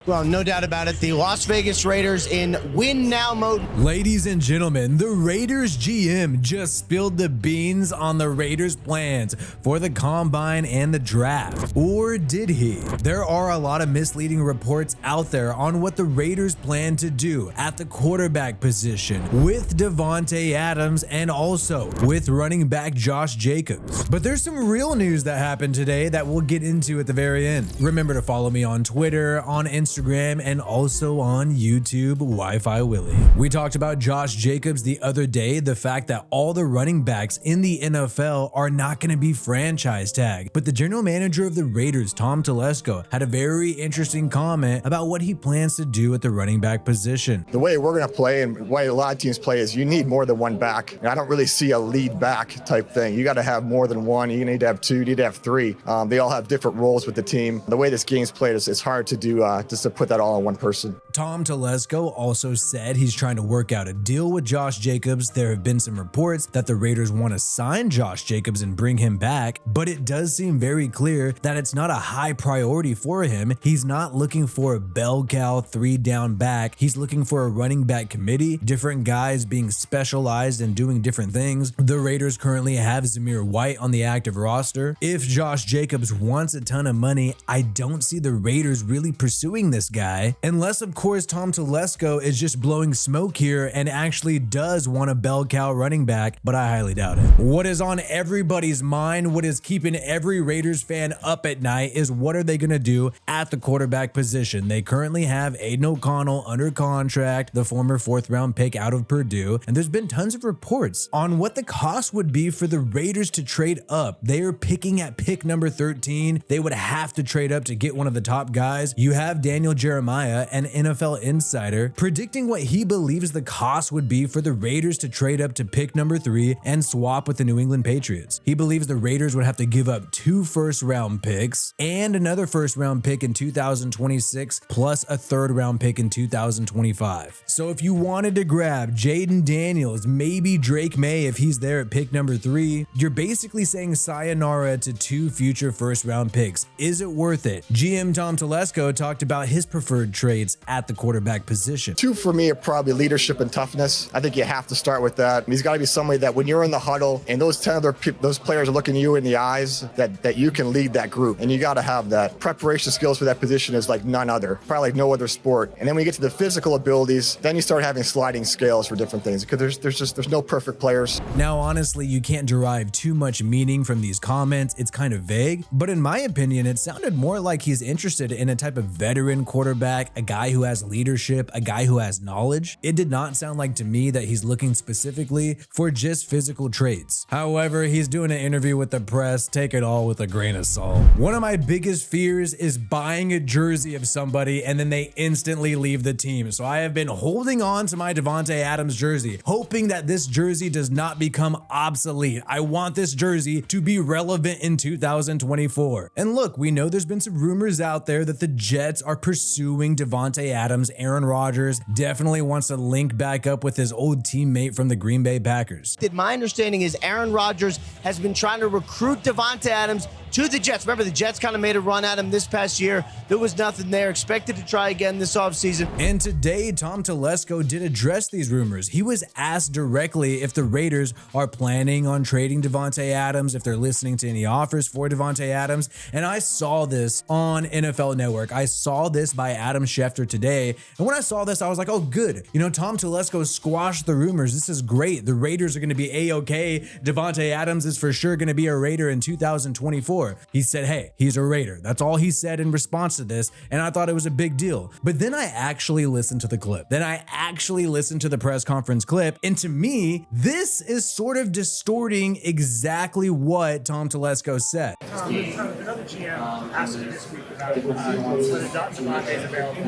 Well, no doubt about it. The Las Vegas Raiders in win now mode. Ladies and gentlemen, the Raiders GM just spilled the beans on the Raiders' plans for the combine and the draft. Or did he? There are a lot of misleading reports out there on what the Raiders plan to do at the quarterback position with Davante Adams and also with running back Josh Jacobs. But there's some real news that happened today that we'll get into at the very end. Remember to follow me on Twitter, on Instagram, and also on YouTube, Wi-Fi Willie. We talked about Josh Jacobs the other day, the fact that all the running backs in the NFL are not going to be franchise tagged. But the general manager of the Raiders, Tom Telesco, had a very interesting comment about what he plans to do at the running back position. The way we're going to play and the way a lot of teams play is you need more than one back. And I don't really see a lead back type thing. You got to have more than one. You need to have two, you need to have three. They all have different roles with the team. The way this game's played is it's hard to do just to put that all on one person. Tom Telesco also said he's trying to work out a deal with Josh Jacobs. There have been some reports that the Raiders want to sign Josh Jacobs and bring him back, but it does seem very clear that it's not a high priority for him. He's not looking for a bell cow 3-down back. He's looking for a running back committee, different guys being specialized and doing different things. The Raiders currently have Zamir White on the active roster. If Josh Jacobs wants a ton of money, I don't see the Raiders really pursuing this guy, unless of course Tom Telesco is just blowing smoke here and actually does want a bell cow running back, but I highly doubt it. What is on everybody's mind, what is keeping every Raiders fan up at night, is what are they going to do at the quarterback position? They currently have Aiden O'Connell under contract, the former 4th-round pick out of Purdue, and there's been tons of reports on what the cost would be for the Raiders to trade up. They are picking at pick number 13. They would have to trade up to get one of the top guys. You have Daniel Jeremiah, an NFL insider, predicting what he believes the cost would be for the Raiders to trade up to pick number 3 and swap with the New England Patriots. He believes the Raiders would have to give up 2 first-round picks and another first-round pick in 2026 plus a 3rd-round pick in 2025. So if you wanted to grab Jaden Daniels, maybe Drake May if he's there at pick number 3, you're basically saying sayonara to 2 future first-round picks. Is it worth it? GM Tom Telesco talked about his preferred trades at the quarterback position. 2 for me are probably leadership and toughness. I think you have to start with that. He's got to be somebody that when you're in the huddle and those 10 other those players are looking you in the eyes, that you can lead that group, and you got to have that. Preparation skills for that position is like none other, probably like no other sport. And then when you get to the physical abilities, then you start having sliding scales for different things, because there's no perfect players. Now, honestly, you can't derive too much meaning from these comments. It's kind of vague, but in my opinion, it sounded more like he's interested in a type of veteran quarterback, a guy who has leadership, a guy who has knowledge. It did not sound like to me that he's looking specifically for just physical traits. However, he's doing an interview with the press. Take it all with a grain of salt. One of my biggest fears is buying a jersey of somebody and then they instantly leave the team. So I have been holding on to my Davante Adams jersey, hoping that this jersey does not become obsolete. I want this jersey to be relevant in 2024. And look, we know there's been some rumors out there that the Jets are pursuing Davante Adams. Aaron Rodgers definitely wants to link back up with his old teammate from the Green Bay Packers. My understanding is Aaron Rodgers has been trying to recruit Davante Adams to the Jets. Remember, the Jets kind of made a run at him this past year. There was nothing there. Expected to try again this offseason. And today, Tom Telesco did address these rumors. He was asked directly if the Raiders are planning on trading Davante Adams, if they're listening to any offers for Davante Adams. And I saw this on NFL Network. I saw this by Adam Schefter today. And when I saw this, I was like, oh, good. You know, Tom Telesco squashed the rumors. This is great. The Raiders are going to be A-okay. Davante Adams is for sure going to be a Raider in 2024. He said, hey, he's a Raider. That's all he said in response to this, and I thought it was a big deal. But then I actually listened to the clip. Then I actually listened to the press conference clip, and to me, this is sort of distorting exactly what Tom Telesco said. Another GM asked me this week about whether Davante is available.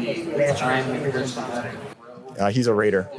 He's a Raider.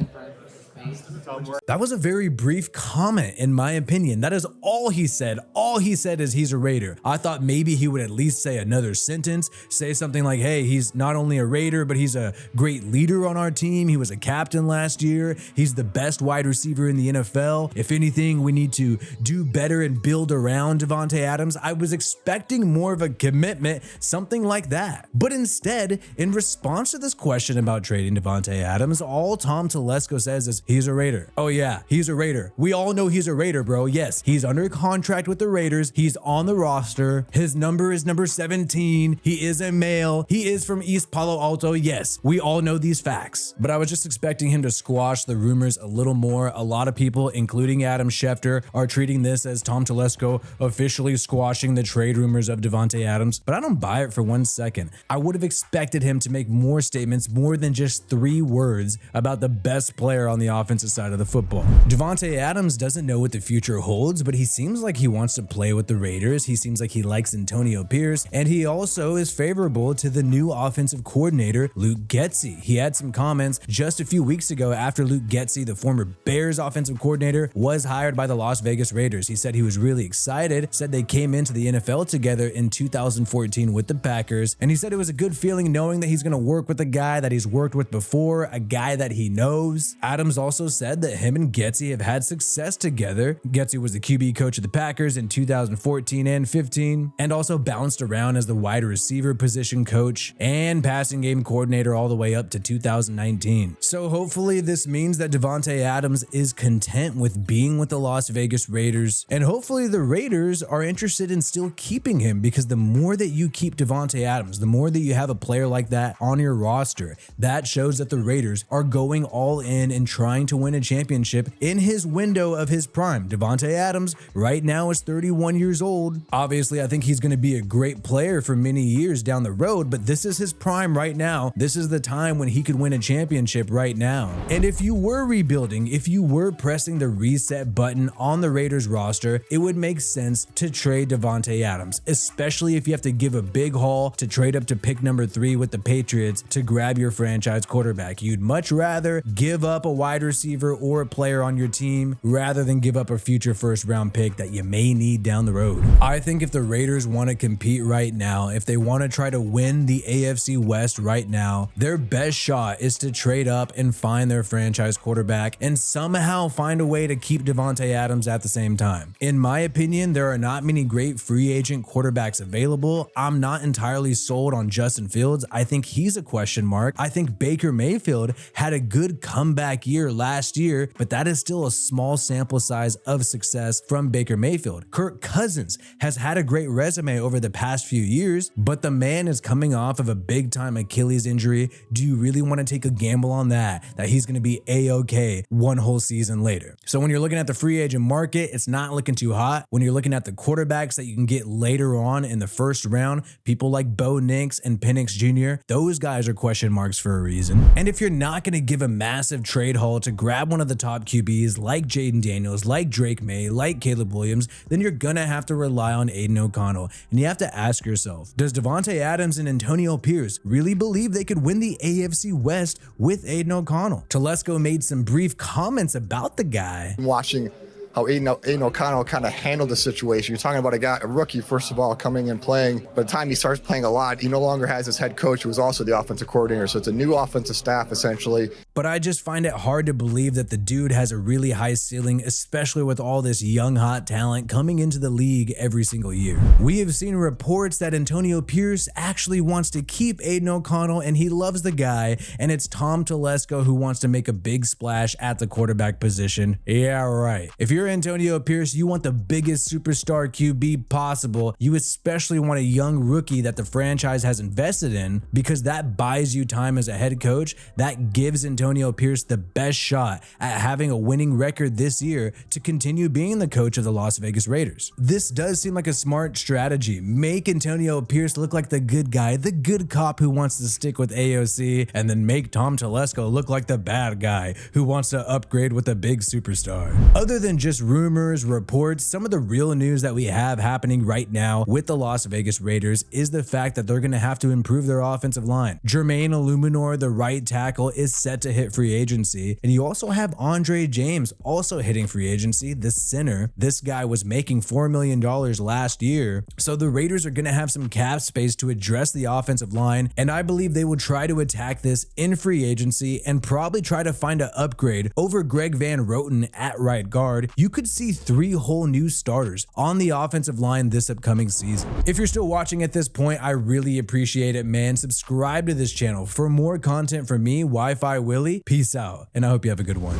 That was a very brief comment, in my opinion. That is all he said. All he said is he's a Raider. I thought maybe he would at least say another sentence, say something like, hey, he's not only a Raider, but he's a great leader on our team. He was a captain last year. He's the best wide receiver in the NFL. If anything, we need to do better and build around Davante Adams. I was expecting more of a commitment, something like that. But instead, in response to this question about trading Davante Adams, all Tom Telesco says is he's a Raider. Oh yeah, he's a Raider. We all know he's a Raider, bro. Yes, he's under contract with the Raiders. He's on the roster. His number is number 17. He is a male. He is from East Palo Alto. Yes, we all know these facts. But I was just expecting him to squash the rumors a little more. A lot of people, including Adam Schefter, are treating this as Tom Telesco officially squashing the trade rumors of Davante Adams. But I don't buy it for 1 second. I would have expected him to make more statements, more than just 3 words about the best player on the offensive side of the football. Davante Adams doesn't know what the future holds, but he seems like he wants to play with the Raiders. He seems like he likes Antonio Pierce, and he also is favorable to the new offensive coordinator, Luke Getsy. He had some comments just a few weeks ago after Luke Getsy, the former Bears offensive coordinator, was hired by the Las Vegas Raiders. He said he was really excited, said they came into the NFL together in 2014 with the Packers, and he said it was a good feeling knowing that he's going to work with a guy that he's worked with before, a guy that he knows. Adams also said that him and Getsy have had success together. Getsy was the QB coach of the Packers in 2014 and 15, and also bounced around as the wide receiver position coach and passing game coordinator all the way up to 2019. So hopefully this means that Davante Adams is content with being with the Las Vegas Raiders, and hopefully the Raiders are interested in still keeping him, because the more that you keep Davante Adams, the more that you have a player like that on your roster, that shows that the Raiders are going all in and trying to win a championship in his window of his prime. Davante Adams right now is 31 years old. Obviously, I think he's going to be a great player for many years down the road, but this is his prime right now. This is the time when he could win a championship right now. And if you were rebuilding, if you were pressing the reset button on the Raiders roster, it would make sense to trade Davante Adams, especially if you have to give a big haul to trade up to pick number 3 with the Patriots to grab your franchise quarterback. You'd much rather give up a wide receiver or a player on your team rather than give up a future first round pick that you may need down the road. I think if the Raiders want to compete right now, if they want to try to win the AFC West right now, their best shot is to trade up and find their franchise quarterback and somehow find a way to keep Davante Adams at the same time. In my opinion, there are not many great free agent quarterbacks available. I'm not entirely sold on Justin Fields. I think he's a question mark. I think Baker Mayfield had a good comeback year last year, but that is still a small sample size of success from Baker Mayfield. Kirk Cousins has had a great resume over the past few years, but the man is coming off of a big time Achilles injury. Do you really want to take a gamble on that he's going to be A-okay one whole season later? So when you're looking at the free agent market, it's not looking too hot. When you're looking at the quarterbacks that you can get later on in the first round, people like Bo Nix and Penix Jr., those guys are question marks for a reason. And if you're not going to give a massive trade haul to grab one of the top QBs like Jaden Daniels, like Drake May, like Caleb Williams, then you're going to have to rely on Aiden O'Connell. And you have to ask yourself, does Davante Adams and Antonio Pierce really believe they could win the AFC West with Aiden O'Connell? Telesco made some brief comments about the guy. Watching how Aiden O'Connell kind of handled the situation. You're talking about a rookie, first of all, coming and playing. By the time he starts playing a lot, he no longer has his head coach, who was also the offensive coordinator. So it's a new offensive staff, essentially. But I just find it hard to believe that the dude has a really high ceiling, especially with all this young, hot talent coming into the league every single year. We have seen reports that Antonio Pierce actually wants to keep Aiden O'Connell, and he loves the guy, and it's Tom Telesco who wants to make a big splash at the quarterback position. Yeah, right. If you're Antonio Pierce, you want the biggest superstar QB possible. You especially want a young rookie that the franchise has invested in, because that buys you time as a head coach. That gives Antonio Pierce the best shot at having a winning record this year to continue being the coach of the Las Vegas Raiders. This does seem like a smart strategy. Make Antonio Pierce look like the good guy, the good cop who wants to stick with AOC, and then make Tom Telesco look like the bad guy who wants to upgrade with a big superstar. Other than just rumors, reports, some of the real news that we have happening right now with the Las Vegas Raiders is the fact that they're going to have to improve their offensive line. Jermaine Illuminor, the right tackle, is set to hit free agency. And you also have Andre James also hitting free agency, the center. This guy was making $4 million last year. So the Raiders are going to have some cap space to address the offensive line. And I believe they will try to attack this in free agency and probably try to find an upgrade over Greg Van Roten at right guard. You could see 3 whole new starters on the offensive line this upcoming season. If you're still watching at this point, I really appreciate it, man. Subscribe to this channel for more content from me, Wi-Fi Willie. Peace out, and I hope you have a good one.